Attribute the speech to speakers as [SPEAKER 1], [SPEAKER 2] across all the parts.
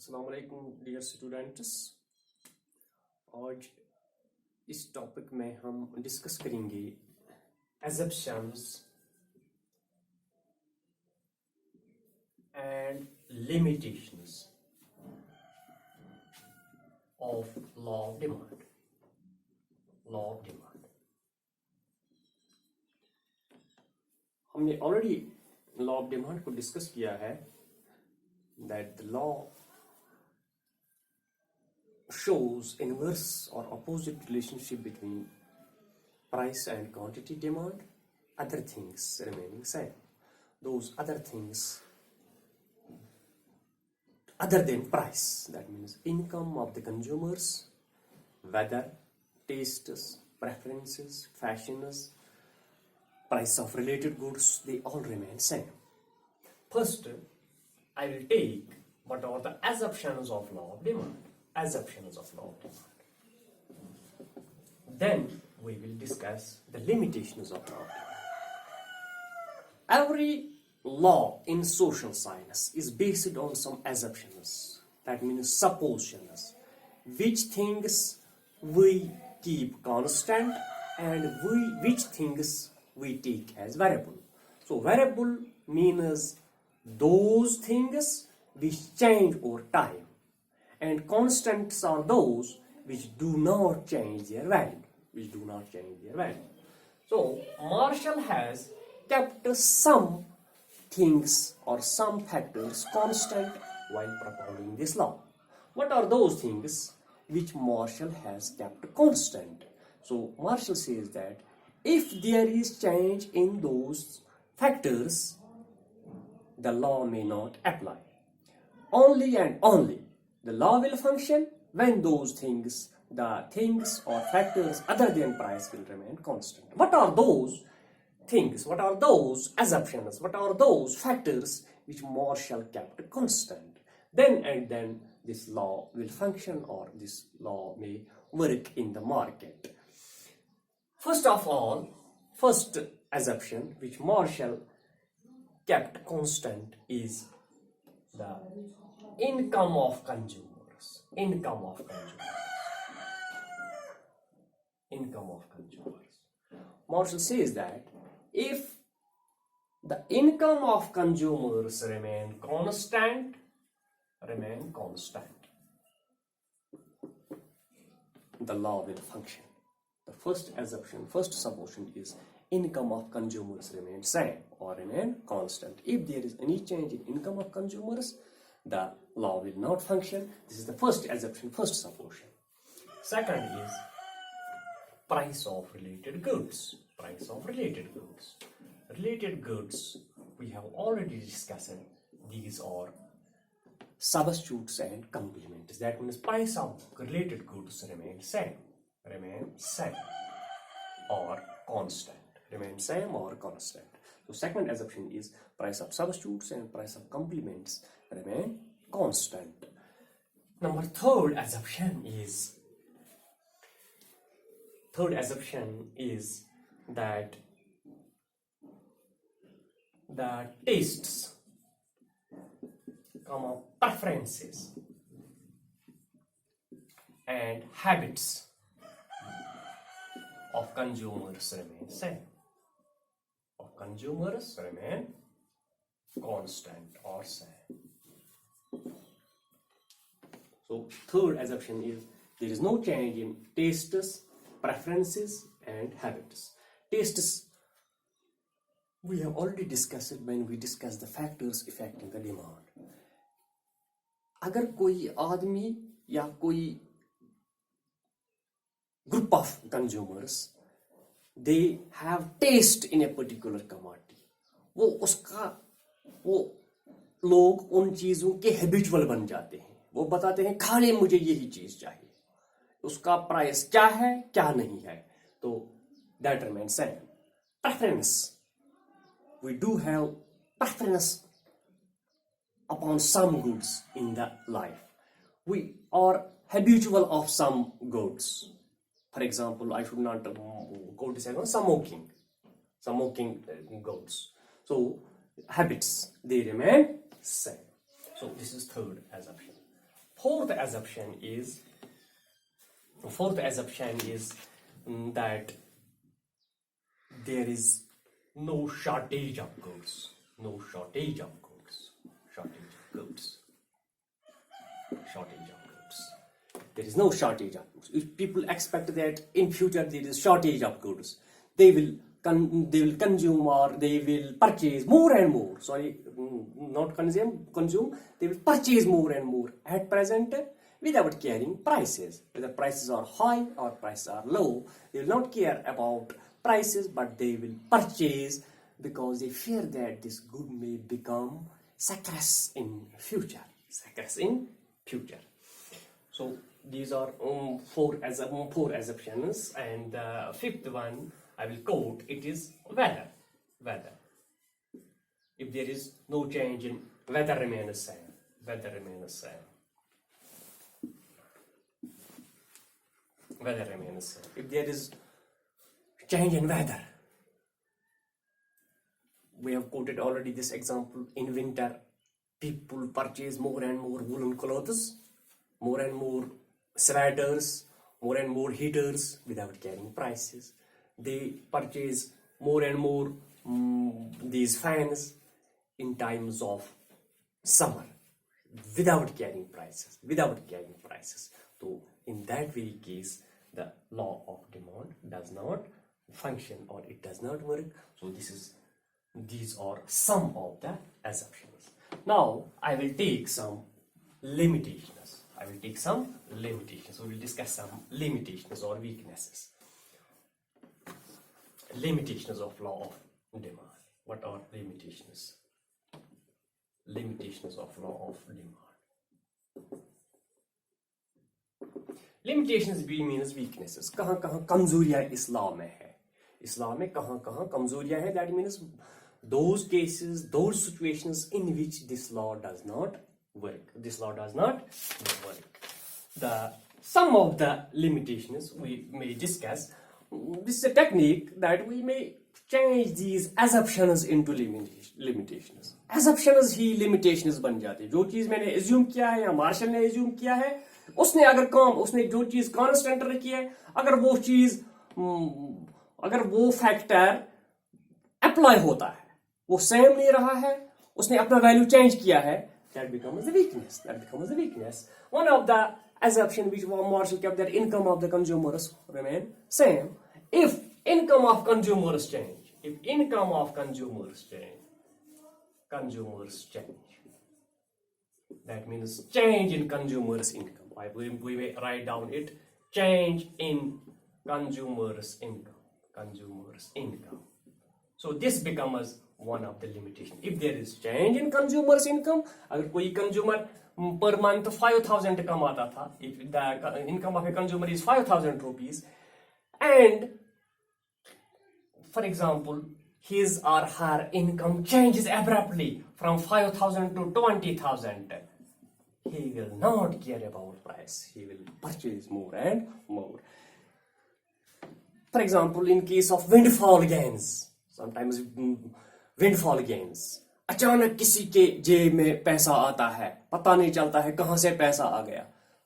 [SPEAKER 1] अस्सलाम वालेकुम dear students. आज इस टॉपिक में हम डिस्कस करेंगे assumptions and limitations of law of demand. Law of demand. हमने ऑलरेडी लॉ ऑफ डिमांड को डिस्कस किया है that the law shows inverse or opposite relationship between price and quantity demand, other things remaining same. Those other things other than price, that means income of the consumers, weather, tastes, preferences, fashions, price of related goods, they all remain same. First, I will take what are the assumptions of law of demand. Assumptions of law of demand. Then we will discuss the limitations of law of demand. Every law in social science is based on some assumptions. That means suppositions. Which things we keep constant and which things we take as variable. So variable means those things which change over time, and constants are those which do not change their value. So Marshall has kept some things or some factors constant while propounding this law. What are those things which Marshall has kept constant? So Marshall says that if there is change in those factors, the law may not apply. Only and only the law will function when those things, the things or factors other than price will remain constant. What are those things? What are those assumptions? What are those factors which Marshall kept constant? Then this law will function, or this law may work in the market. First of all, first assumption which Marshall kept constant is the income of consumers. Income of consumers. Marshall says that if the income of consumers remain constant, the law will function. The first assumption, first supposition is income of consumers remain same or remain constant. If there is any change in income of consumers, the law will not function. This is the first assumption, first supposition. Second is price of related goods. Price of related goods. Related goods, we have already discussed. These are substitutes and complements. That means price of related goods remain same or constant. So second assumption is price of substitutes and price of complements remain constant. Number third assumption is that the tastes, preferences and habits of consumers remain same. Constant or same. So third assumption is there is no change in tastes, preferences and habits. Tastes we have already discussed when we discussed the factors affecting the demand. अगर कोई आदमी या कोई group of consumers, they have taste in a particular commodity, वो लोग उन चीजों के हैबिचुअल बन जाते हैं. वो बताते हैं खाली मुझे यही चीज चाहिए, उसका प्राइस क्या है क्या नहीं है, तो that remains same. Preference, we do have preference upon some goods in the life. We are habitual of some goods. For example, I should not go to say smoking goods. So habits, they remain same. So this is third assumption. fourth assumption is that there is no shortage of goods. There is no shortage of goods. If people expect that in future there is shortage of goods, they will consume or they will purchase more and more. Sorry, not consume. They will purchase more and more at present without caring prices. Whether prices are high or prices are low, they will not care about prices, but they will purchase because they fear that this good may become scarce in future. So these are four assumptions, and the fifth one I will quote. It is weather. If there is no change in weather, remains same. If there is change in weather, we have quoted already this example. In winter, people purchase more and more woolen clothes, more and more sweaters, more and more heaters without caring prices. They purchase more and more these fans in times of summer without caring prices. So in that very case, the law of demand does not function, or it does not work. So these are some of the assumptions. Now I will take some limitations. We will discuss some limitations or weaknesses. Limitations of law of demand. What are limitations? Limitations of law of demand. Limitations B means weaknesses. कहाँ कमजोरियाँ इस law में है? इस law में कहाँ कमजोरियाँ है? That means those cases, those situations in which this law does not work. Some of the limitations we may discuss. This is a technique that we may change these assumptions into limitations. Assumptions he limitations बन जाते हैं. जो चीज मैंने assume किया है या martial ने assume किया है, उसने जो चीज constant रखी है, अगर वो factor apply होता है, वो same नहीं रहा है, उसने अपना value change किया है, that becomes a weakness. One of the assumption which Marshall kept, that income of the consumers remain same. If income of consumers change, that means change in consumers' income. We may write down it, change in consumers' income. So this becomes one of the limitations. If there is change in consumers' income, अगर कोई consumer per month 5,000 कमाता था, if the income of a consumer is 5,000 rupees, and for example his or her income changes abruptly from 5,000 to 20,000, he will not care about price. He will purchase more and more. For example, in case of windfall gains, sometimes windfall gains, अचानक किसी के जेब में पैसा आता है, पता नहीं चलता है कहां से पैसा आ गया,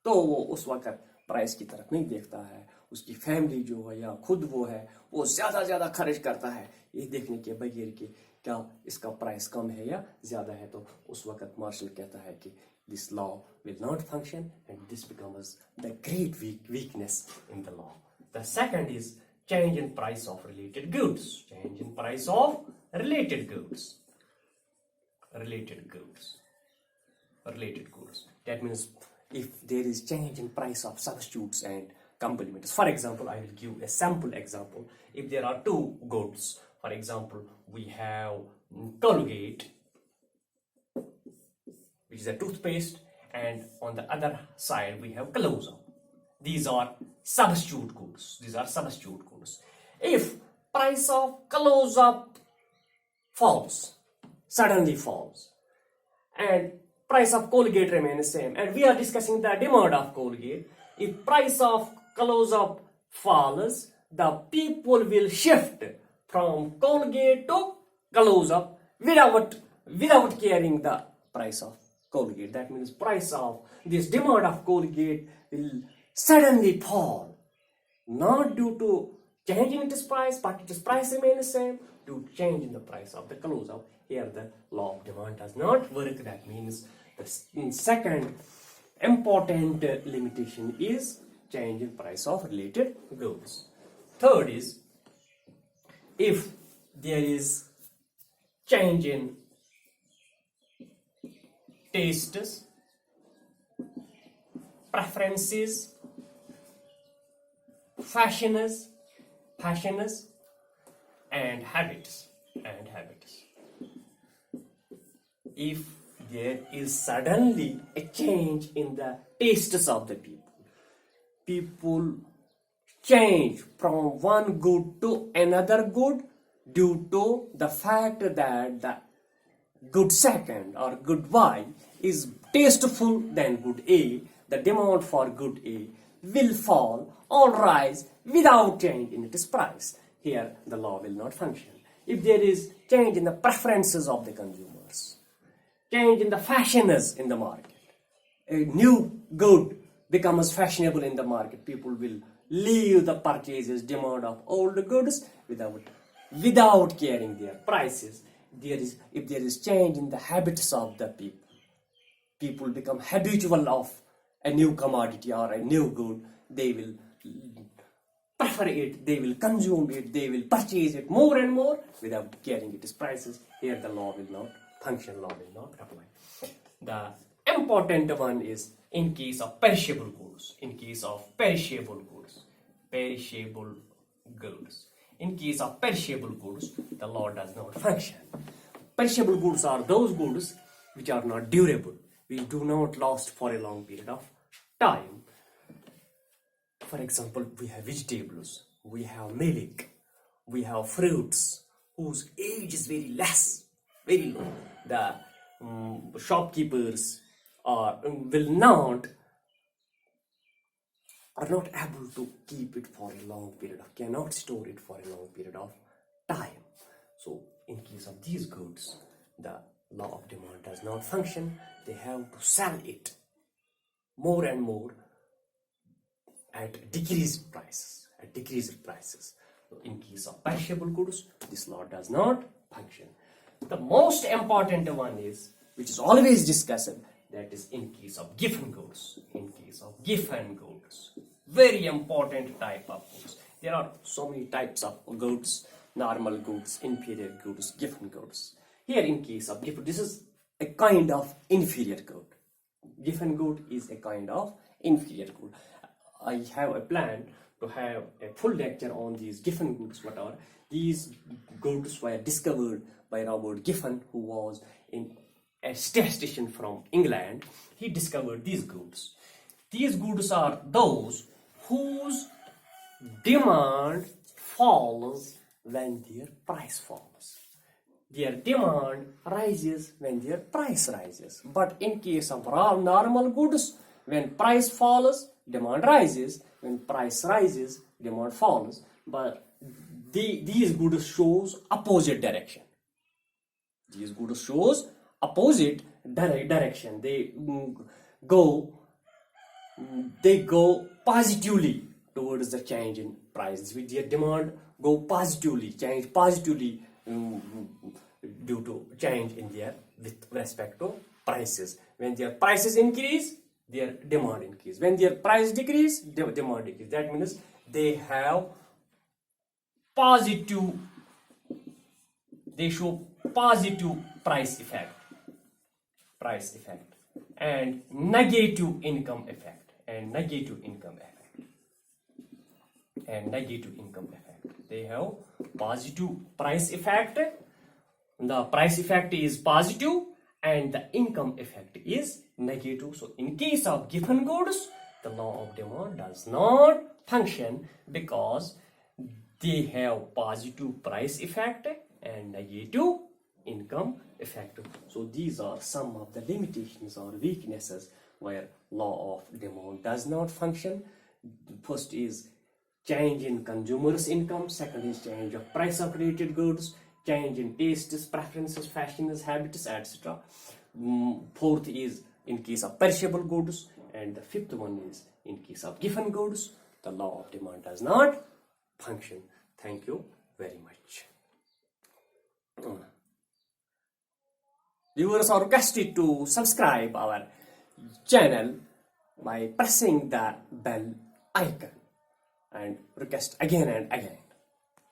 [SPEAKER 1] तो वो उस वक्त प्राइस की तरफ नहीं देखता है. उसकी फैमिली जो है या खुद वो है, वो ज्यादा खर्च करता है ये देखने के बगैर कि क्या इसका प्राइस कम है या ज्यादा है. तो उस वक्त मार्शल कहता है कि this law will not function, and this becomes the great weakness in the law. The second is change in price of related goods. That means if there is change in price of substitutes and complements. For example, I will give a sample example. If there are two goods, for example, we have Colgate, which is a toothpaste, and on the other side we have Close-Up. These are substitute goods. If price of Close-Up suddenly falls, and price of Colgate remains same, and we are discussing the demand of Colgate. If price of Close-Up falls, the people will shift from Colgate to Close-Up without caring the price of Colgate. That means price of this demand of Colgate will suddenly fall, not due to change in its price, but its price remains the same due to change in the price of the close up. Here the law of demand does not work. That means the second important limitation is change in price of related goods. Third is, if there is change in tastes, preferences, fashions, and habits. If there is suddenly a change in the tastes of the people change from one good to another good due to the fact that the good second or good Y is tasteful than good A, the demand for good A will fall or rise without change in its price. Here the law will not function. If there is change in the preferences of the consumers, change in the fashions in the market, a new good becomes fashionable in the market, people will leave the purchases demand of old goods without caring their prices. If there is change in the habits of the people become habitual of a new commodity or a new good, they will prefer it, they will consume it, they will purchase it more and more without caring its prices. Here the law will not function, law will not apply. The important one is in case of perishable goods. In case of perishable goods. In case of perishable goods, the law does not function. Perishable goods are those goods which are not durable, which do not last for a long period of time. For example, we have vegetables, we have milk, we have fruits whose age is very low. The shopkeepers are not able to keep it for a long period of, cannot store it for a long period of time. So in case of these goods, the law of demand does not function. They have to sell it more and more at decreased prices. So in case of perishable goods, this law does not function. The most important one is, which is always discussed, that is in case of giffen goods. Very important type of goods. There are so many types of goods: normal goods, inferior goods, giffen goods. Here in case of giffen, this is a kind of inferior good. Giffen good is a kind of inferior good. I have a plan to have a full lecture on these giffen goods. Whatever these goods were discovered by Robert Giffen, who was a statistician from England. He discovered these goods. These goods are those whose demand falls when their price falls. Their demand rises when their price rises. But in case of normal goods, when price falls, demand rises. When price rises, demand falls. But these goods shows opposite direction. They go positively towards the change in prices. With their demand go positively, change positively due to change in their with respect to prices. When their prices increase, their demand increase. When their price decrease, their demand decrease. That means they have they show positive price effect and negative income effect. They have positive price effect. The price effect is positive and the income effect is negative. So in case of giffen goods, the law of demand does not function because they have positive price effect and negative income effect. So these are some of the limitations or weaknesses where law of demand does not function. First is change in consumers' income. Second is change of price of related goods. Change in tastes, preferences, fashions, habits, etc. Fourth is in case of perishable goods, and the fifth one is in case of given goods, the law of demand does not function. Thank you very much. Viewers are requested to subscribe our channel by pressing the bell icon, and request again and again.